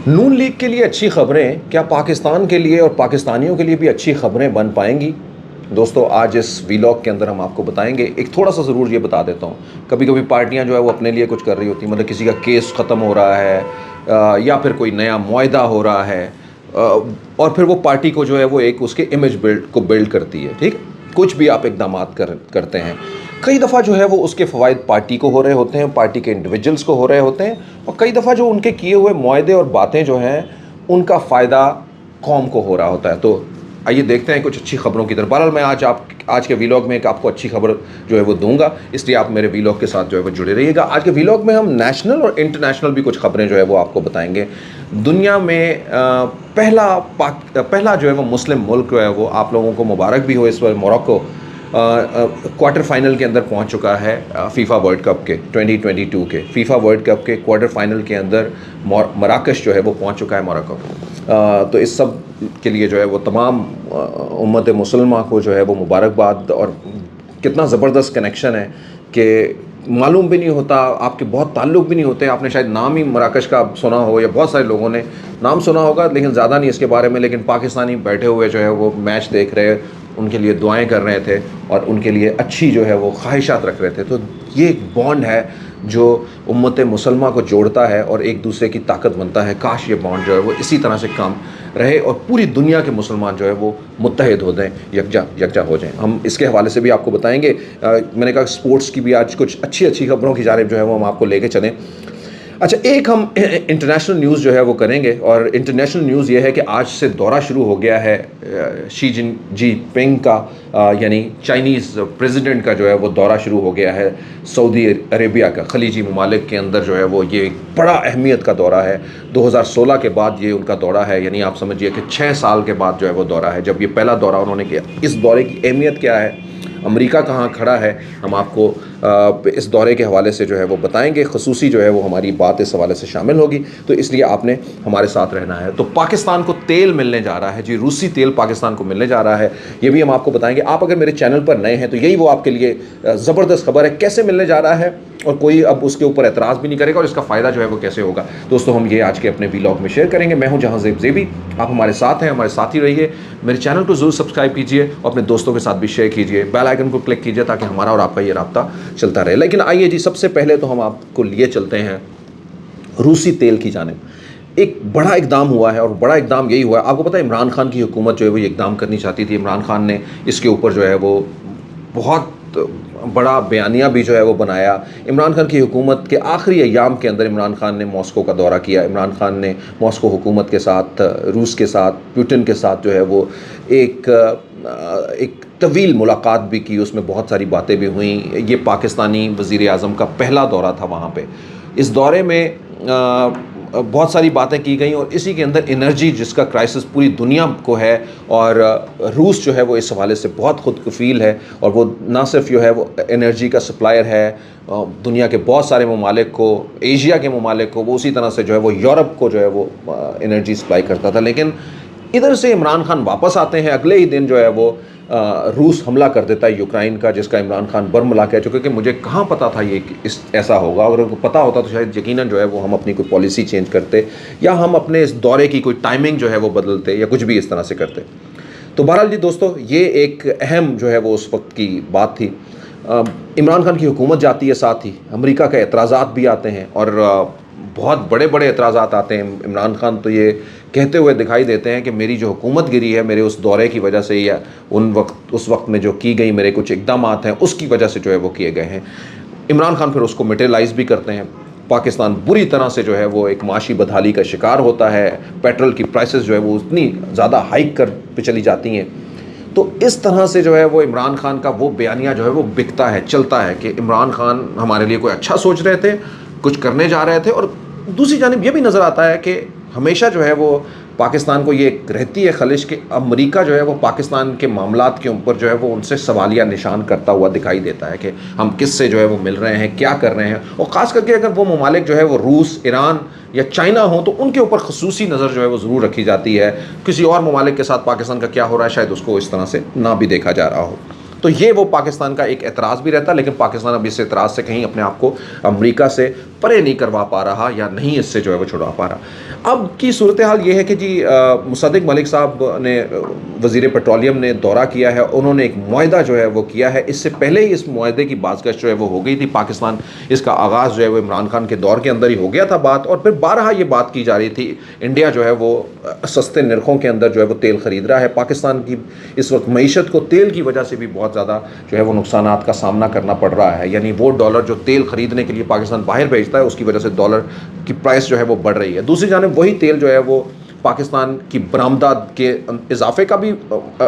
نون league کے لیے اچھی خبریں کیا پاکستان کے لیے اور پاکستانیوں کے لیے بھی اچھی خبریں بن پائیں گی؟ دوستو آج اس ویلاگ کے اندر ہم آپ کو بتائیں گے. ایک تھوڑا سا ضرور یہ بتا دیتا ہوں، کبھی کبھی پارٹیاں جو ہے وہ اپنے لیے کچھ کر رہی ہوتی ہیں، مطلب کسی کا کیس ختم ہو رہا ہے یا پھر کوئی نیا معاہدہ ہو رہا ہے، اور پھر وہ پارٹی کو جو ہے وہ ایک اس کے امیج بلڈ کرتی ہے. ٹھیک، کچھ بھی آپ اقدامات کرتے ہیں، کئی دفعہ جو ہے وہ اس کے فوائد پارٹی کو ہو رہے ہوتے ہیں، پارٹی کے انڈیویجولس کو ہو رہے ہوتے ہیں، اور کئی دفعہ جو ان کے کیے ہوئے معاہدے اور باتیں جو ہیں ان کا فائدہ قوم کو ہو رہا ہوتا ہے. تو آئیے دیکھتے ہیں کچھ اچھی خبروں کی طرف. بہرحال میں آج کے ویلاگ میں ایک آپ کو اچھی خبر جو ہے وہ دوں گا، اس لیے آپ میرے ویلاگ کے ساتھ جو ہے وہ جڑے رہیے گا. آج کے ویلاگ میں ہم نیشنل اور انٹرنیشنل بھی کچھ خبریں جو ہے وہ آپ کو بتائیں گے. دنیا میں پہلا جو ہے وہ مسلم ملک جو ہے وہ، آپ لوگوں کو مبارک بھی ہو اس وقت، موروکو کوارٹر فائنل کے اندر پہنچ چکا ہے فیفا ورلڈ کپ کے 2022 کے فیفا ورلڈ کپ کے کوارٹر فائنل کے اندر مراکش جو ہے وہ پہنچ چکا ہے، موروکو. تو اس سب کے لیے جو ہے وہ تمام امت مسلمہ کو جو ہے وہ مبارکباد. اور کتنا زبردست کنیکشن ہے کہ معلوم بھی نہیں ہوتا، آپ کے بہت تعلق بھی نہیں ہوتے. آپ نے شاید نام ہی مراکش کا سنا ہو، یا بہت سارے لوگوں نے نام سنا ہوگا لیکن زیادہ نہیں اس کے بارے میں. لیکن پاکستانی بیٹھے ہوئے جو ہے وہ میچ دیکھ رہے، ان کے لیے دعائیں کر رہے تھے اور ان کے لیے اچھی جو ہے وہ خواہشات رکھ رہے تھے. تو یہ ایک بانڈ ہے جو امت مسلمہ کو جوڑتا ہے اور ایک دوسرے کی طاقت بنتا ہے. کاش یہ بانڈ جو ہے وہ اسی طرح سے کام رہے اور پوری دنیا کے مسلمان جو ہے وہ متحد ہو جائیں، یکجا ہو جائیں. ہم اس کے حوالے سے بھی آپ کو بتائیں گے. میں نے کہا اسپورٹس کی بھی آج کچھ اچھی خبروں کی جانب جو ہے وہ ہم آپ کو لے کے چلیں. اچھا، ایک ہم انٹرنیشنل نیوز جو ہے وہ کریں گے، اور انٹرنیشنل نیوز یہ ہے کہ آج سے دورہ شروع ہو گیا ہے شی جن پنگ کا، یعنی چائنیز پریزیڈنٹ کا جو ہے وہ دورہ شروع ہو گیا ہے سعودی عربیہ کا. خلیجی ممالک کے اندر جو ہے وہ یہ ایک بڑا اہمیت کا دورہ ہے. 2016 کے بعد یہ ان کا دورہ ہے، یعنی آپ سمجھیے کہ 6 سال کے بعد جو ہے وہ دورہ ہے، جب یہ پہلا دورہ انہوں نے کیا. اس دورے کی اہمیت کیا ہے، امریکہ کہاں کھڑا ہے، ہم آپ کو اس دورے کے حوالے سے جو ہے وہ بتائیں گے. خصوصی جو ہے وہ ہماری بات اس حوالے سے شامل ہوگی، تو اس لیے آپ نے ہمارے ساتھ رہنا ہے. تو پاکستان کو تیل ملنے جا رہا ہے جی، روسی تیل پاکستان کو ملنے جا رہا ہے، یہ بھی ہم آپ کو بتائیں گے. آپ اگر میرے چینل پر نئے ہیں تو یہی وہ آپ کے لیے زبردست خبر ہے، کیسے ملنے جا رہا ہے اور کوئی اب اس کے اوپر اعتراض بھی نہیں کرے گا، اور اس کا فائدہ جو ہے وہ کیسے ہوگا. دوستو ہم یہ آج کے اپنے ویلاگ میں شیئر کریں گے. میں ہوں جہاں زیب زیبی، آپ ہمارے ساتھ ہیں، ہمارے ساتھ ہی رہیے. میرے چینل کو ضرور سبسکرائب کیجئے اور اپنے دوستوں کے ساتھ بھی شیئر کیجئے. بیل آئیکن کو کلک کیجئے تاکہ ہمارا اور آپ کا یہ رابطہ چلتا رہے. لیکن آئیے جی، سب سے پہلے تو ہم آپ کو لیے چلتے ہیں روسی تیل کی جانب. ایک بڑا اقدام ہوا ہے، اور بڑا اقدام یہی ہوا ہے، آپ کو پتہ ہے عمران خان کی حکومت جو ہے وہ یہ اقدام کرنی چاہتی تھی. عمران خان نے اس کے اوپر جو ہے وہ بہت بڑا بیانیہ بھی جو ہے وہ بنایا. عمران خان کی حکومت کے آخری ایام کے اندر عمران خان نے ماسکو کا دورہ کیا. عمران خان نے ماسکو حکومت کے ساتھ، روس کے ساتھ، پوٹن کے ساتھ جو ہے وہ ایک طویل ملاقات بھی کی. اس میں بہت ساری باتیں بھی ہوئیں. یہ پاکستانی وزیر اعظم کا پہلا دورہ تھا وہاں پہ. اس دورے میں بہت ساری باتیں کی گئیں، اور اسی کے اندر انرجی جس کا کرائسس پوری دنیا کو ہے، اور روس جو ہے وہ اس حوالے سے بہت خود کفیل ہے، اور وہ نہ صرف جو ہے وہ انرجی کا سپلائر ہے دنیا کے بہت سارے ممالک کو، ایشیا کے ممالک کو، وہ اسی طرح سے جو ہے وہ یورپ کو جو ہے وہ انرجی سپلائی کرتا تھا. لیکن ادھر سے عمران خان واپس آتے ہیں، اگلے ہی دن جو ہے وہ روس حملہ کر دیتا ہے یوکرائن کا، جس کا عمران خان برملا کہہ چکے کہ مجھے کہاں پتہ تھا یہ ایسا ہوگا. اگر کو پتہ ہوتا تو شاید یقیناً جو ہے وہ ہم اپنی کوئی پالیسی چینج کرتے، یا ہم اپنے اس دورے کی کوئی ٹائمنگ جو ہے وہ بدلتے، یا کچھ بھی اس طرح سے کرتے. تو بہرحال جی دوستو، یہ ایک اہم جو ہے وہ اس وقت کی بات تھی. عمران خان کی حکومت جاتی ہے، ساتھ ہی امریکہ کے اعتراضات بھی آتے ہیں، اور بہت بڑے بڑے اعتراضات آتے ہیں. عمران خان تو یہ کہتے ہوئے دکھائی دیتے ہیں کہ میری جو حکومت گری ہے میرے اس دورے کی وجہ سے، یا اس وقت میں جو کی گئی میرے کچھ اقدامات ہیں اس کی وجہ سے جو ہے وہ کیے گئے ہیں. عمران خان پھر اس کو میٹیرلائز بھی کرتے ہیں. پاکستان بری طرح سے جو ہے وہ ایک معاشی بدحالی کا شکار ہوتا ہے. پیٹرول کی پرائسز جو ہے وہ اتنی زیادہ ہائک کر پہ چلی جاتی ہیں. تو اس طرح سے جو ہے وہ عمران خان کا وہ بیانیہ جو ہے وہ بکتا ہے، چلتا ہے کہ عمران خان ہمارے لیے کوئی اچھا سوچ رہے تھے، کچھ کرنے جا رہے تھے. اور دوسری جانب یہ بھی نظر آتا ہے کہ ہمیشہ جو ہے وہ پاکستان کو یہ رہتی ہے خلش کہ امریکہ جو ہے وہ پاکستان کے معاملات کے اوپر جو ہے وہ ان سے سوالیہ نشان کرتا ہوا دکھائی دیتا ہے کہ ہم کس سے جو ہے وہ مل رہے ہیں، کیا کر رہے ہیں. اور خاص کر کے اگر وہ ممالک جو ہے وہ روس، ایران یا چائنا ہوں تو ان کے اوپر خصوصی نظر جو ہے وہ ضرور رکھی جاتی ہے. کسی اور ممالک کے ساتھ پاکستان کا کیا ہو رہا ہے شاید اس کو اس طرح سے نہ بھی دیکھا جا رہا ہو. تو یہ وہ پاکستان کا ایک اعتراض بھی رہتا ہے، لیکن پاکستان اب اس اعتراض سے کہیں اپنے آپ کو امریکہ سے پرے نہیں کروا پا رہا یا نہیں اس سے جو ہے وہ چھڑا پا رہا۔ اب کی صورتحال یہ ہے کہ جی مصدق ملک صاحب نے، وزیر پیٹرولیم نے دورہ کیا ہے، انہوں نے ایک معاہدہ جو ہے وہ کیا ہے، اس سے پہلے ہی اس معاہدے کی بازگشت جو ہے وہ ہو گئی تھی، پاکستان اس کا آغاز جو ہے وہ عمران خان کے دور کے اندر ہی ہو گیا تھا بات، اور پھر بارہا یہ بات کی جا رہی تھی، انڈیا جو ہے وہ سستے نرخوں کے اندر جو ہے وہ تیل خرید رہا ہے، پاکستان کی اس وقت معیشت کو تیل کی وجہ سے بھی بہت زیادہ جو ہے وہ نقصانات کا سامنا کرنا پڑ رہا ہے، یعنی وہ ڈالر جو تیل خریدنے کے لیے پاکستان باہر بھیجتا ہے اس کی وجہ سے ڈالر کی پرائس جو ہے وہ بڑھ رہی ہے، دوسری جانب وہی تیل جو ہے وہ پاکستان کی برآمدات کے اضافے کا بھی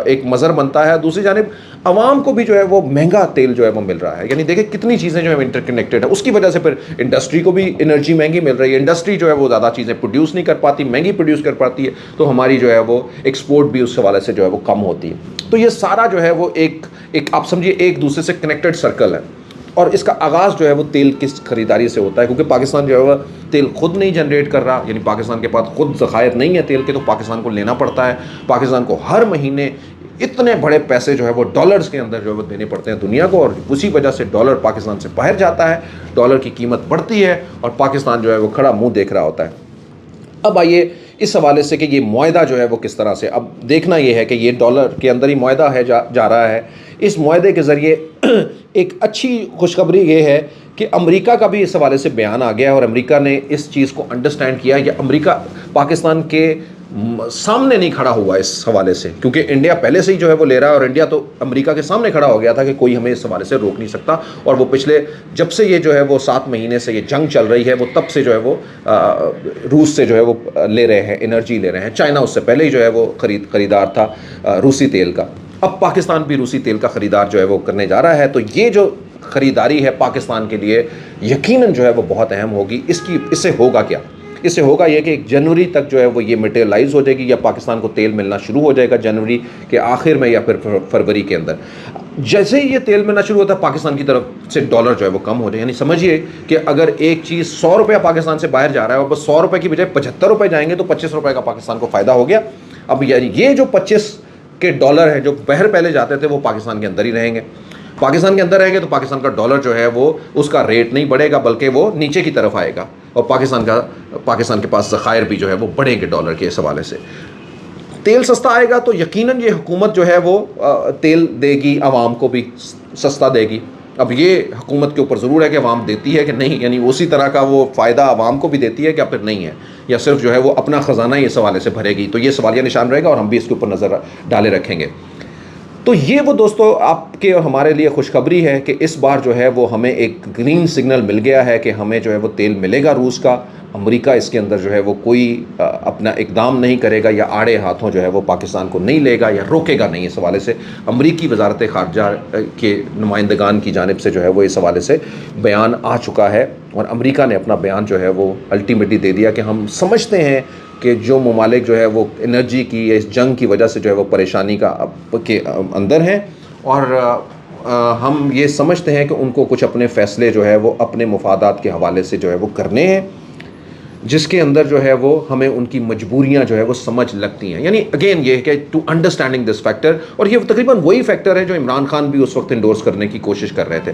ایک مظہر بنتا ہے، دوسری جانب عوام کو بھی جو ہے وہ مہنگا تیل جو ہے وہ مل رہا ہے، یعنی دیکھیں کتنی چیزیں جو ہے انٹر کنیکٹڈ ہیں، اس کی وجہ سے پھر انڈسٹری کو بھی انرجی مہنگی مل رہی ہے، انڈسٹری جو ہے وہ زیادہ چیزیں پروڈیوس نہیں کر پاتی، مہنگی پروڈیوس کر پاتی ہے، تو ہماری جو ہے وہ ایکسپورٹ بھی اس حوالے سے جو ہے وہ کم ہوتی ہے، تو یہ سارا جو ہے وہ ایک آپ سمجھیے ایک دوسرے سے کنیکٹڈ سرکل ہے، اور اس کا آغاز جو ہے وہ تیل کی خریداری سے ہوتا ہے، کیونکہ پاکستان جو ہے وہ تیل خود نہیں جنریٹ کر رہا، یعنی پاکستان کے پاس خود ذخائر نہیں ہے تیل کے، تو پاکستان کو لینا پڑتا ہے، پاکستان کو ہر مہینے اتنے بڑے پیسے جو ہے وہ ڈالرز کے اندر جو ہے وہ دینے پڑتے ہیں دنیا کو، اور اسی وجہ سے ڈالر پاکستان سے باہر جاتا ہے، ڈالر کی قیمت بڑھتی ہے اور پاکستان جو ہے وہ کھڑا منہ دیکھ رہا ہوتا ہے۔ اب آئیے اس حوالے سے کہ یہ معاہدہ جو ہے وہ کس طرح سے، اب دیکھنا یہ ہے کہ یہ ڈالر کے اندر ہی معاہدہ ہے جا رہا ہے، اس معاہدے کے ذریعے ایک اچھی خوشخبری یہ ہے کہ امریکہ کا بھی اس حوالے سے بیان آ گیا ہے، اور امریکہ نے اس چیز کو انڈرسٹینڈ کیا ہے کہ امریکہ پاکستان کے سامنے نہیں کھڑا ہوا اس حوالے سے، کیونکہ انڈیا پہلے سے ہی جو ہے وہ لے رہا ہے، اور انڈیا تو امریکہ کے سامنے کھڑا ہو گیا تھا کہ کوئی ہمیں اس حوالے سے روک نہیں سکتا، اور وہ پچھلے جب سے یہ جو ہے وہ 7 مہینے سے یہ جنگ چل رہی ہے، وہ تب سے جو ہے وہ روس سے جو ہے وہ لے رہے ہیں، انرجی لے رہے ہیں، چائنا اس سے پہلے ہی جو ہے وہ خریدار تھا روسی تیل کا، اب پاکستان بھی روسی تیل کا خریدار جو ہے وہ کرنے جا رہا ہے، تو یہ جو خریداری ہے پاکستان کے لیے یقیناً جو ہے وہ بہت اہم ہوگی۔ اس سے ہوگا کیا؟ اس سے ہوگا یہ کہ 1 جنوری تک جو ہے وہ یہ مٹیریلائز ہو جائے گی، یا پاکستان کو تیل ملنا شروع ہو جائے گا جنوری کے آخر میں یا پھر فروری کے اندر۔ جیسے ہی یہ تیل ملنا شروع ہوتا ہے پاکستان کی طرف سے ڈالر جو ہے وہ کم ہو جائے، یعنی سمجھیے کہ اگر ایک چیز 100 روپیہ پاکستان سے باہر جا رہا ہے اور بس 100 روپے کی بجائے 75 روپے جائیں گے تو 25 روپے کا پاکستان کو فائدہ ہو گیا۔ اب یعنی یہ جو 25 کے ڈالر ہیں جو باہر پہلے جاتے تھے وہ پاکستان کے اندر ہی رہیں گے، پاکستان کے اندر رہیں گے تو پاکستان کا ڈالر جو ہے وہ اس کا ریٹ نہیں بڑھے گا بلکہ وہ نیچے کی طرف آئے گا، اور پاکستان کے پاس ذخائر بھی جو ہے وہ بڑھیں گے ڈالر کے اس حوالے سے۔ تیل سستا آئے گا تو یقیناً یہ حکومت جو ہے وہ تیل دے گی، عوام کو بھی سستا دے گی۔ اب یہ حکومت کے اوپر ضرور ہے کہ عوام دیتی ہے کہ نہیں، یعنی اسی طرح کا وہ فائدہ عوام کو بھی دیتی ہے کہ پھر نہیں ہے، یا صرف جو ہے وہ اپنا خزانہ ہی اس حوالے سے بھرے گی، تو یہ سوالیہ نشان رہے گا اور ہم بھی اس کے اوپر نظر ڈالے رکھیں گے۔ تو یہ وہ دوستو آپ کے اور ہمارے لیے خوشخبری ہے کہ اس بار جو ہے وہ ہمیں ایک گرین سگنل مل گیا ہے کہ ہمیں جو ہے وہ تیل ملے گا روس کا، امریکہ اس کے اندر جو ہے وہ کوئی اپنا اقدام نہیں کرے گا یا آڑے ہاتھوں جو ہے وہ پاکستان کو نہیں لے گا یا روکے گا نہیں، اس حوالے سے امریکی وزارت خارجہ کے نمائندگان کی جانب سے جو ہے وہ اس حوالے سے بیان آ چکا ہے، اور امریکہ نے اپنا بیان جو ہے وہ الٹیمیٹلی دے دیا کہ ہم سمجھتے ہیں کہ جو ممالک جو ہے وہ انرجی کی اس جنگ کی وجہ سے جو ہے وہ پریشانی کے اندر ہیں، اور ہم یہ سمجھتے ہیں کہ ان کو کچھ اپنے فیصلے جو ہے وہ اپنے مفادات کے حوالے سے جو ہے وہ کرنے ہیں، جس کے اندر جو ہے وہ ہمیں ان کی مجبوریاں جو ہے وہ سمجھ لگتی ہیں، یعنی اگین یہ ہے کہ ٹو انڈرسٹینڈنگ دس فیکٹر، اور یہ تقریباً وہی فیکٹر ہے جو عمران خان بھی اس وقت انڈورس کرنے کی کوشش کر رہے تھے۔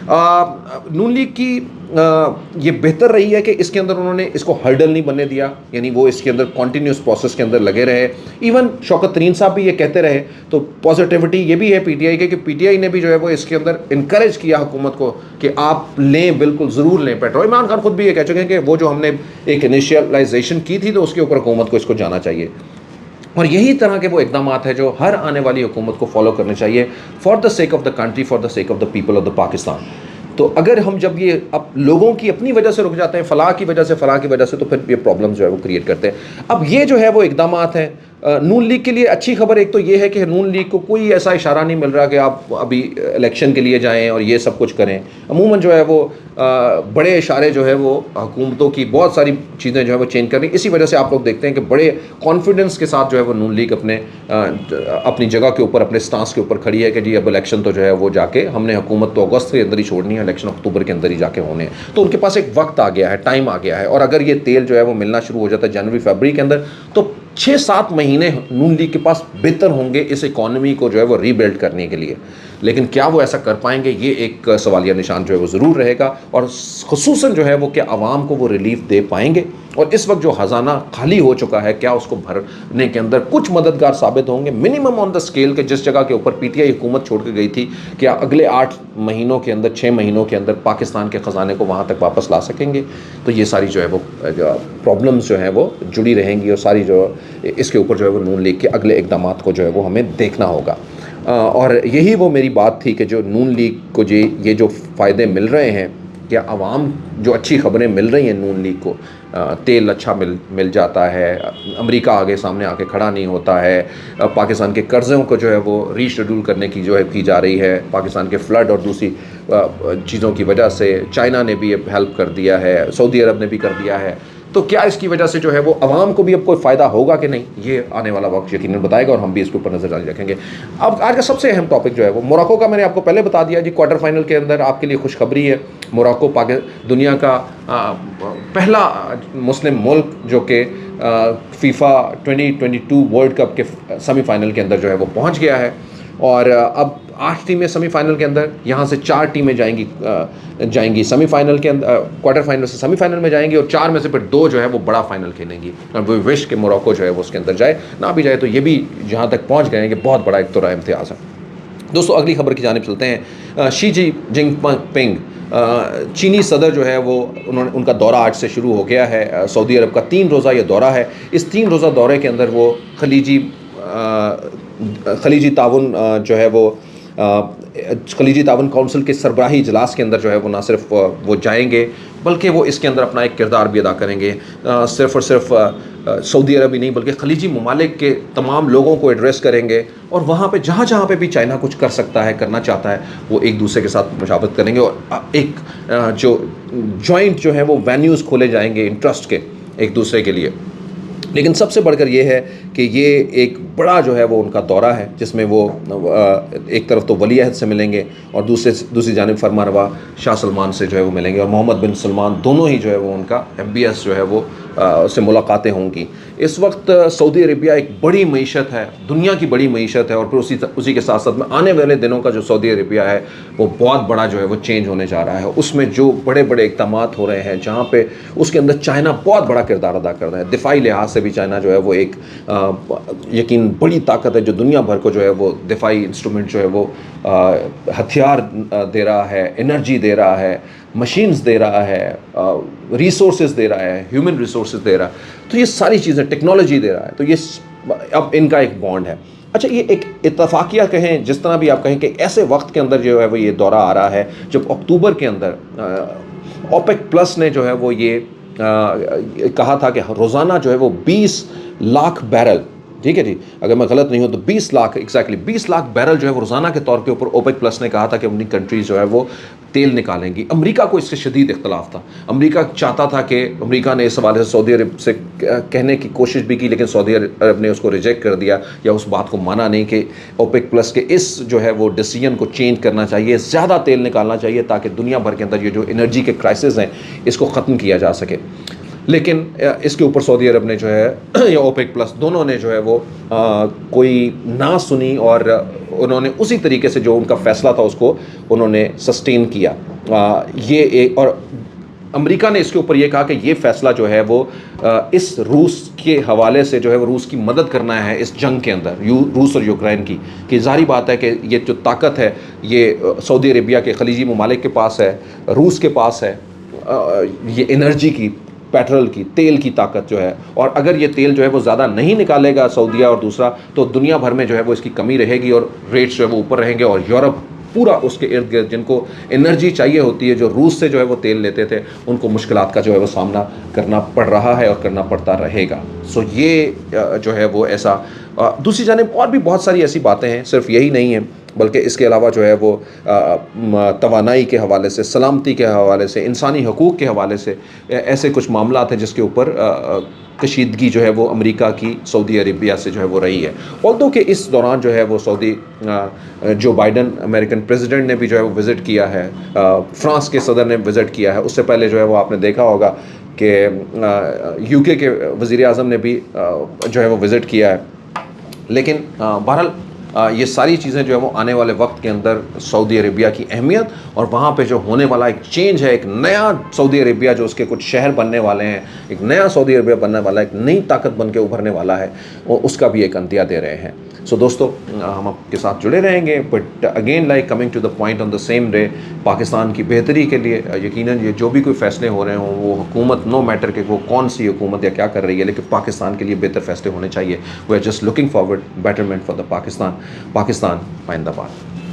نون لیگ کی یہ بہتر رہی ہے کہ اس کے اندر انہوں نے اس کو ہرڈل نہیں بننے دیا، یعنی وہ اس کے اندر کنٹینیوس پروسیس کے اندر لگے رہے، ایون شوکت ترین صاحب بھی یہ کہتے رہے، تو پازیٹیوٹی یہ بھی ہے پی ٹی آئی کے کہ پی ٹی آئی نے بھی جو ہے وہ اس کے اندر انکریج کیا حکومت کو کہ آپ لیں، بالکل ضرور لیں پیٹرول۔ عمران خان خود بھی یہ کہہ چکے ہیں کہ وہ جو ہم نے ایک انیشیلائزیشن کی تھی تو اس کے اوپر حکومت کو اس کو جانا چاہیے، اور یہی طرح کے وہ اقدامات ہیں جو ہر آنے والی حکومت کو فالو کرنے چاہیے for the sake of the country, for the sake of the people of the Pakistan. تو اگر ہم جب یہ اب لوگوں کی اپنی وجہ سے رک جاتے ہیں، فلاح کی وجہ سے تو پھر یہ پرابلم جو ہے وہ کریٹ کرتے ہیں۔ اب یہ جو ہے وہ اقدامات ہیں نون لیگ کے لیے اچھی خبر ایک تو یہ ہے کہ نون لیگ کو کوئی ایسا اشارہ نہیں مل رہا کہ آپ ابھی الیکشن کے لیے جائیں اور یہ سب کچھ کریں۔ عموماً جو ہے وہ بڑے اشارے جو ہے وہ حکومتوں کی بہت ساری چیزیں جو ہے وہ چینج کر رہی ہیں، اسی وجہ سے آپ لوگ دیکھتے ہیں کہ بڑے کانفیڈنس کے ساتھ جو ہے وہ نون لیگ اپنی جگہ کے اوپر، اپنے سٹانس کے اوپر کھڑی ہے کہ جی اب الیکشن تو جو ہے وہ جا کے ہم نے حکومت تو اگست کے اندر ہی چھوڑنی ہے، الیکشن اکتوبر کے اندر ہی جا کے ہونے ہیں، تو ان کے پاس ایک وقت آ گیا ہے، ٹائم آ گیا ہے، اور اگر یہ تیل جو ہے وہ ملنا شروع ہو جاتا ہے جنوری فیبرری کے اندر تو 6-7 مہینے نون لیگ کے پاس بہتر ہوں گے اس اکانومی کو جو ہے وہ ری بلڈ کرنے کے لیے۔ لیکن کیا وہ ایسا کر پائیں گے، یہ ایک سوالیہ نشان جو ہے وہ ضرور رہے گا، اور خصوصاً جو ہے وہ کہ عوام کو وہ ریلیف دے پائیں گے، اور اس وقت جو خزانہ خالی ہو چکا ہے کیا اس کو بھرنے کے اندر کچھ مددگار ثابت ہوں گے منیمم آن دا اسکیل کے، جس جگہ کے اوپر پی ٹی آئی حکومت چھوڑ کے گئی تھی، کیا اگلے 8 مہینوں کے اندر 6 مہینوں کے اندر پاکستان کے خزانے کو وہاں تک واپس لا سکیں گے؟ تو یہ ساری جو ہے وہ پرابلمس جو ہیں وہ جڑی رہیں گی، اور ساری جو اس کے اوپر جو ہے وہ نون لیگ کے اگلے اقدامات کو جو ہے وہ ہمیں دیکھنا ہوگا۔ اور یہی وہ میری بات تھی کہ جو نون لیگ کو یہ جو فائدے مل رہے ہیں، کہ عوام جو اچھی خبریں مل رہی ہیں نون لیگ کو، تیل اچھا مل جاتا ہے، امریکہ آگے سامنے آ کے کھڑا نہیں ہوتا ہے، پاکستان کے قرضوں کو جو ہے وہ ری شیڈول کرنے کی جو ہے کی جا رہی ہے، پاکستان کے فلڈ اور دوسری چیزوں کی وجہ سے چائنا نے بھی ہیلپ کر دیا ہے، سعودی عرب نے بھی کر دیا ہے، تو کیا اس کی وجہ سے جو ہے وہ عوام کو بھی اب کوئی فائدہ ہوگا کہ نہیں، یہ آنے والا وقت یقیناً بتائے گا، اور ہم بھی اس کے اوپر نظر جاری رکھیں گے۔ اب آج کا سب سے اہم ٹاپک جو ہے وہ موراکو کا، میں نے آپ کو پہلے بتا دیا جی، کوارٹر فائنل کے اندر آپ کے لیے خوشخبری ہے، موراکو دنیا کا پہلا مسلم ملک جو کہ فیفا 2022 ورلڈ کپ کے سیمی فائنل کے اندر جو ہے وہ پہنچ گیا ہے، اور اب 8 ٹیمیں سیمی فائنل کے اندر، یہاں سے 4 ٹیمیں جائیں گی سیمی فائنل کے اندر، کوارٹر فائنل سے سیمی فائنل میں جائیں گی، اور 4 میں سے پھر 2 جو ہے وہ بڑا فائنل کھیلیں گی، اور وہ وش کہ موراکو جو ہے وہ اس کے اندر جائے، نہ بھی جائے تو یہ بھی جہاں تک پہنچ گئے ہیں کہ بہت بڑا ایک تو امتیاز ہے۔ دوستو اگلی خبر کی جانب چلتے ہیں۔ شی جن پنگ چینی صدر جو ہے وہ ان کا دورہ آج سے شروع ہو گیا ہے، سعودی عرب کا 3 روزہ یہ دورہ ہے۔ اس 3 روزہ دورے کے اندر وہ خلیجی تعاون جو ہے وہ خلیجی تعاون کونسل کے سربراہی اجلاس کے اندر جو ہے وہ نہ صرف وہ جائیں گے، بلکہ وہ اس کے اندر اپنا ایک کردار بھی ادا کریں گے، صرف اور صرف سعودی عرب ہی نہیں بلکہ خلیجی ممالک کے تمام لوگوں کو ایڈریس کریں گے، اور وہاں پہ جہاں جہاں پہ بھی چائنا کچھ کر سکتا ہے، کرنا چاہتا ہے، وہ ایک دوسرے کے ساتھ مشاورت کریں گے، اور ایک جو جوائنٹ جو ہے وہ وینیوز کھولے جائیں گے انٹرسٹ کے ایک دوسرے کے لیے۔ لیکن سب سے بڑھ کر یہ ہے کہ یہ ایک بڑا جو ہے وہ ان کا دورہ ہے، جس میں وہ ایک طرف تو ولی عہد سے ملیں گے، اور دوسری جانب فرمانروا شاہ سلمان سے جو ہے وہ ملیں گے، اور محمد بن سلمان، دونوں ہی جو ہے وہ ان کا MBS جو ہے وہ سے ملاقاتیں ہوں گی۔ اس وقت سعودی عربیہ ایک بڑی معیشت ہے، دنیا کی بڑی معیشت ہے، اور پھر اسی کے ساتھ ساتھ میں آنے والے دنوں کا جو سعودی عربیہ ہے وہ بہت بڑا جو ہے وہ چینج ہونے جا رہا ہے، اس میں جو بڑے بڑے اقدامات ہو رہے ہیں، جہاں پہ اس کے اندر چائنا بہت بڑا کردار ادا کر رہا ہے، دفاعی لحاظ سے بھی چائنا جو ہے وہ ایک یقین بڑی طاقت ہے، جو دنیا بھر کو جو ہے وہ دفاعی انسٹرومنٹ جو ہے وہ ہتھیار دے رہا ہے، انرجی دے رہا ہے، مشینز دے رہا ہے، ریسورسز دے رہا ہے، ہیومن ریسورسز دے رہا ہے، تو یہ ساری چیزیں ٹیکنالوجی دے رہا ہے، تو یہ اب ان کا ایک بانڈ ہے۔ اچھا، یہ ایک اتفاقیہ کہیں، جس طرح بھی آپ کہیں، کہ ایسے وقت کے اندر جو ہے وہ یہ دورہ آ رہا ہے جب اکتوبر کے اندر اوپیک پلس نے جو ہے وہ یہ کہا تھا کہ روزانہ جو ہے وہ 20 لاکھ بیرل، ٹھیک ہے جی، اگر میں غلط نہیں ہوں تو 20 لاکھ ایگزیکٹلی 20 لاکھ بیرل جو ہے وہ روزانہ کے طور کے اوپر اوپیک پلس نے کہا تھا کہ اپنی کنٹریز جو ہے وہ تیل نکالیں گی۔ امریکہ کو اس سے شدید اختلاف تھا، امریکہ چاہتا تھا کہ امریکہ نے اس حوالے سے سعودی عرب سے کہنے کی کوشش بھی کی، لیکن سعودی عرب نے اس کو ریجیکٹ کر دیا، یا اس بات کو مانا نہیں کہ اوپیک پلس کے اس جو ہے وہ ڈیسیژن کو چینج کرنا چاہیے، زیادہ تیل نکالنا چاہیے، تاکہ دنیا بھر کے اندر یہ جو انرجی کے کرائسس ہیں اس کو ختم کیا جا سکے۔ لیکن اس کے اوپر سعودی عرب نے جو ہے یا اوپیک پلس دونوں نے جو ہے وہ کوئی نہ سنی، اور انہوں نے اسی طریقے سے جو ان کا فیصلہ تھا اس کو انہوں نے سسٹین کیا۔ یہ ایک، اور امریکہ نے اس کے اوپر یہ کہا کہ یہ فیصلہ جو ہے وہ اس روس کے حوالے سے جو ہے وہ روس کی مدد کرنا ہے اس جنگ کے اندر، روس اور یوکرین کی، کہ ظاہری بات ہے کہ یہ جو طاقت ہے یہ سعودی عربیہ کے خلیجی ممالک کے پاس ہے، روس کے پاس ہے، یہ انرجی کی، پیٹرول کی، تیل کی طاقت جو ہے، اور اگر یہ تیل جو ہے وہ زیادہ نہیں نکالے گا سعودیہ اور دوسرا، تو دنیا بھر میں جو ہے وہ اس کی کمی رہے گی، اور ریٹس جو ہے وہ اوپر رہیں گے، اور یورپ پورا اس کے ارد گرد جن کو انرجی چاہیے ہوتی ہے، جو روس سے جو ہے وہ تیل لیتے تھے، ان کو مشکلات کا جو ہے وہ سامنا کرنا پڑ رہا ہے اور کرنا پڑتا رہے گا۔ سو یہ جو ہے وہ ایسا، دوسری جانب اور بھی بہت ساری ایسی باتیں ہیں، صرف یہی نہیں ہے، بلکہ اس کے علاوہ جو ہے وہ توانائی کے حوالے سے، سلامتی کے حوالے سے، انسانی حقوق کے حوالے سے ایسے کچھ معاملات ہیں جس کے اوپر کشیدگی جو ہے وہ امریکہ کی سعودی عربیہ سے جو ہے وہ رہی ہے۔ although کہ اس دوران جو ہے وہ جو بائیڈن امریکن پریزیڈنٹ نے بھی جو ہے وہ وزٹ کیا ہے، فرانس کے صدر نے وزٹ کیا ہے، اس سے پہلے جو ہے وہ آپ نے دیکھا ہوگا کہ UK کے وزیر اعظم نے بھی جو ہے وہ وزٹ کیا ہے، لیکن بہرحال یہ ساری چیزیں جو ہے وہ آنے والے وقت کے اندر سعودی عربیہ کی اہمیت اور وہاں پہ جو ہونے والا ایک چینج ہے، ایک نیا سعودی عربیہ جو اس کے کچھ شہر بننے والے ہیں، ایک نیا سعودی عربیہ بننے والا ہے، ایک نئی طاقت بن کے ابھرنے والا ہے، اور اس کا بھی ایک انتیا دے رہے ہیں. سو دوستو ہم آپ کے ساتھ جڑے رہیں گے، but again like coming to the point on the same day, Pakistan کی بہتری کے لیے یقیناً یہ جو بھی کوئی فیصلے ہو رہے ہوں، وہ حکومت نو میٹر کہ وہ کون سی حکومت یا کیا کر رہی ہے، لیکن پاکستان کے لیے بہتر فیصلے ہونے چاہیے. We are just looking forward betterment for the Pakistan. Pakistan پائندہ باد.